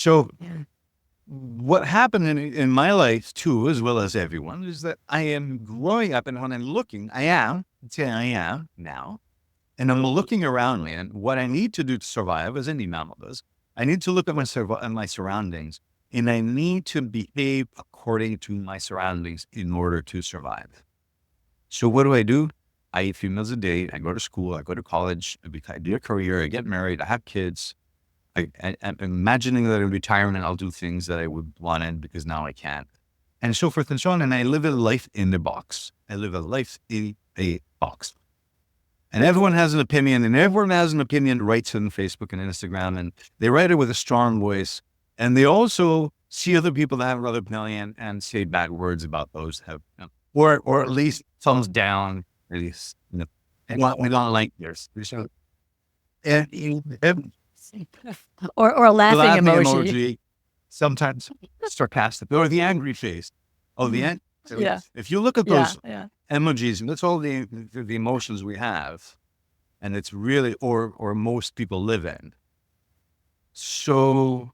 So what happened in my life too, as well as everyone, is that I am growing up, and when I'm looking, I am now, and I'm looking around me, and what I need to do to survive, as any mammal does, I need to look at my surroundings, and I need to behave according to my surroundings in order to survive. So what do? I eat 3 meals a day. I go to school. I go to college. I do a career. I get married. I have kids. I'm imagining that in retirement, I'll do things that I would want to because now I can't. And so forth and so on. And I live a life in the box. I live a life in a box. And everyone has an opinion, and everyone has an opinion, writes it on Facebook and Instagram, and they write it with a strong voice. And they also see other people that have another opinion and say bad words about those that have, or at least thumbs down, at least, and we don't like yours. So, and or a laughing emoji. Sometimes sarcastic, or the angry face. Oh, the end. Yeah. If you look at those emojis, and that's all the emotions we have, and it's really, or most people live in. So,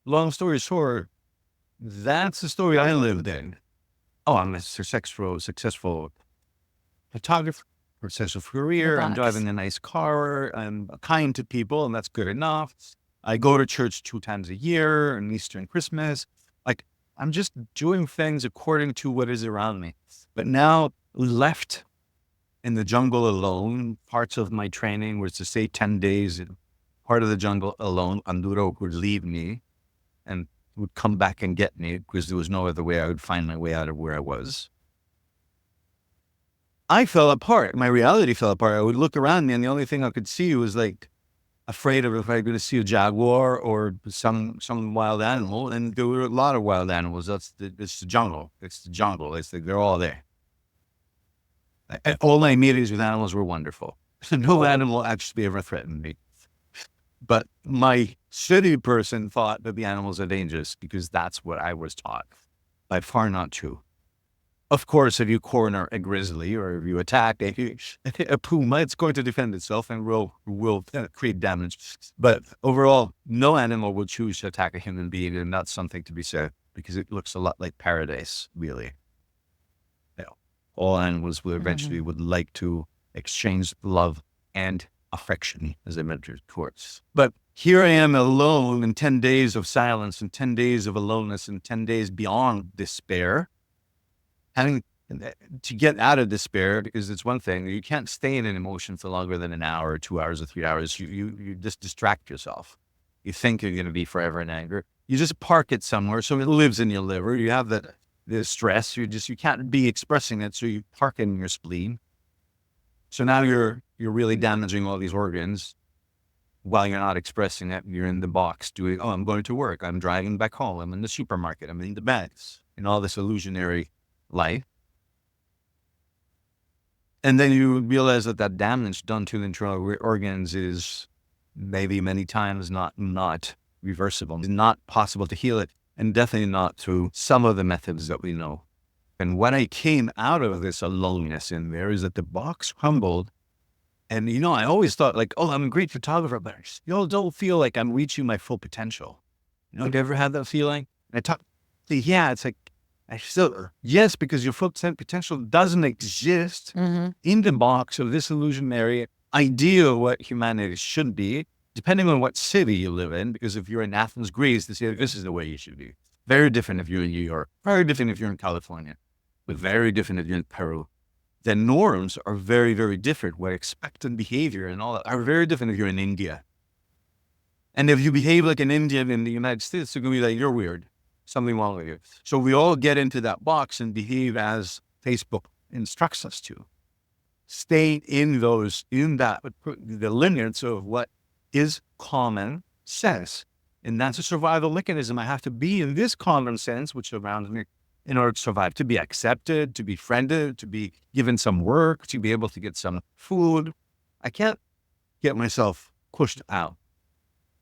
long story short, that's the story I lived in. Oh, I'm a successful photographer, successful career. I'm driving a nice car. I'm kind to people, and that's good enough. I go to church 2 times a year, and Easter and Christmas. Like, I'm just doing things according to what is around me. But now, left in the jungle alone, parts of my training was to stay 10 days in part of the jungle alone. Anduro would leave me and would come back and get me because there was no other way I would find my way out of where I was. I fell apart. My reality fell apart. I would look around me, and the only thing I could see was like afraid of if I was going to see a jaguar or some wild animal. And there were a lot of wild animals. It's the jungle. It's the jungle. It's like they're all there. All my meetings with animals were wonderful. No animal actually ever threatened me. But my city person thought that the animals are dangerous because that's what I was taught. By far not true. Of course, if you corner a grizzly or if you attack a puma, it's going to defend itself and will create damage. But overall, no animal will choose to attack a human being, and that's something to be said because it looks a lot like paradise, really. All animals will eventually would like to exchange love and affection, as I mentioned, of course. But here I am alone in 10 days of silence and 10 days of aloneness and 10 days beyond despair. Having to get out of despair, because it's one thing, you can't stay in an emotion for longer than an hour or 2 hours or 3 hours. You just distract yourself. You think you're going to be forever in anger. You just park it somewhere so it lives in your liver. You have the stress. You can't be expressing it, so you park it in your spleen. So now you're really damaging all these organs while you're not expressing it. You're in the box doing, I'm going to work. I'm driving back home. I'm in the supermarket. I'm in the bags. And all this illusionary life. And then you realize that damage done to the internal organs is maybe many times not reversible. It's not possible to heal it, and definitely not through some of the methods that we know. And when I came out of this aloneness in there is that the box crumbled. And, I always thought like, I'm a great photographer, but I still don't feel like I'm reaching my full potential. Have you ever had that feeling? And I talk, it's like, yes, because your full potential doesn't exist in the box of this illusionary idea of what humanity should be, depending on what city you live in. Because if you're in Athens, Greece, they say this is the way you should be. Very different if you're in New York, very different if you're in California, but very different if you're in Peru. The norms are very, very different. What expected behavior and all that are very different if you're in India. And if you behave like an Indian in the United States, they're going to be like, you're weird. Something wrong with you. So we all get into that box and behave as Facebook instructs us to. Stay in the lineage of what is common sense. And that's a survival mechanism. I have to be in this common sense, which surrounds me, in order to survive, to be accepted, to be friended, to be given some work, to be able to get some food. I can't get myself pushed out,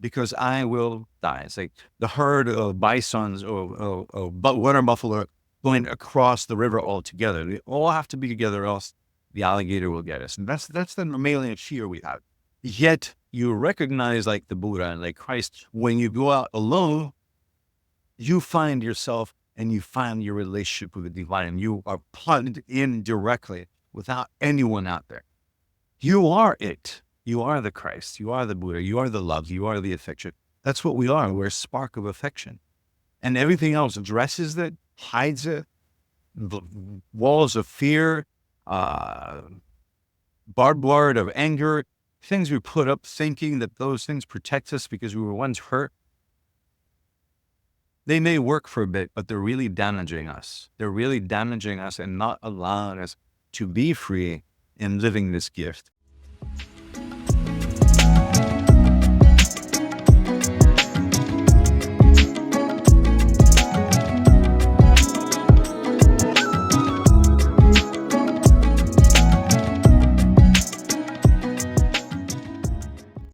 because I will die. It's like the herd of bisons or water buffalo going across the river all together. They all have to be together, or else the alligator will get us. And that's the mammalian fear we have. Yet you recognize, like the Buddha and like Christ, when you go out alone, you find yourself and you find your relationship with the divine, and you are plugged in directly without anyone out there. You are it. You are the Christ. You are the Buddha. You are the love. You are the affection. That's what we are. We're a spark of affection. And everything else addresses it, hides it, the walls of fear, barbed wire of anger, things we put up thinking that those things protect us because we were once hurt. They may work for a bit, but they're really damaging us. They're really damaging us and not allowing us to be free in living this gift.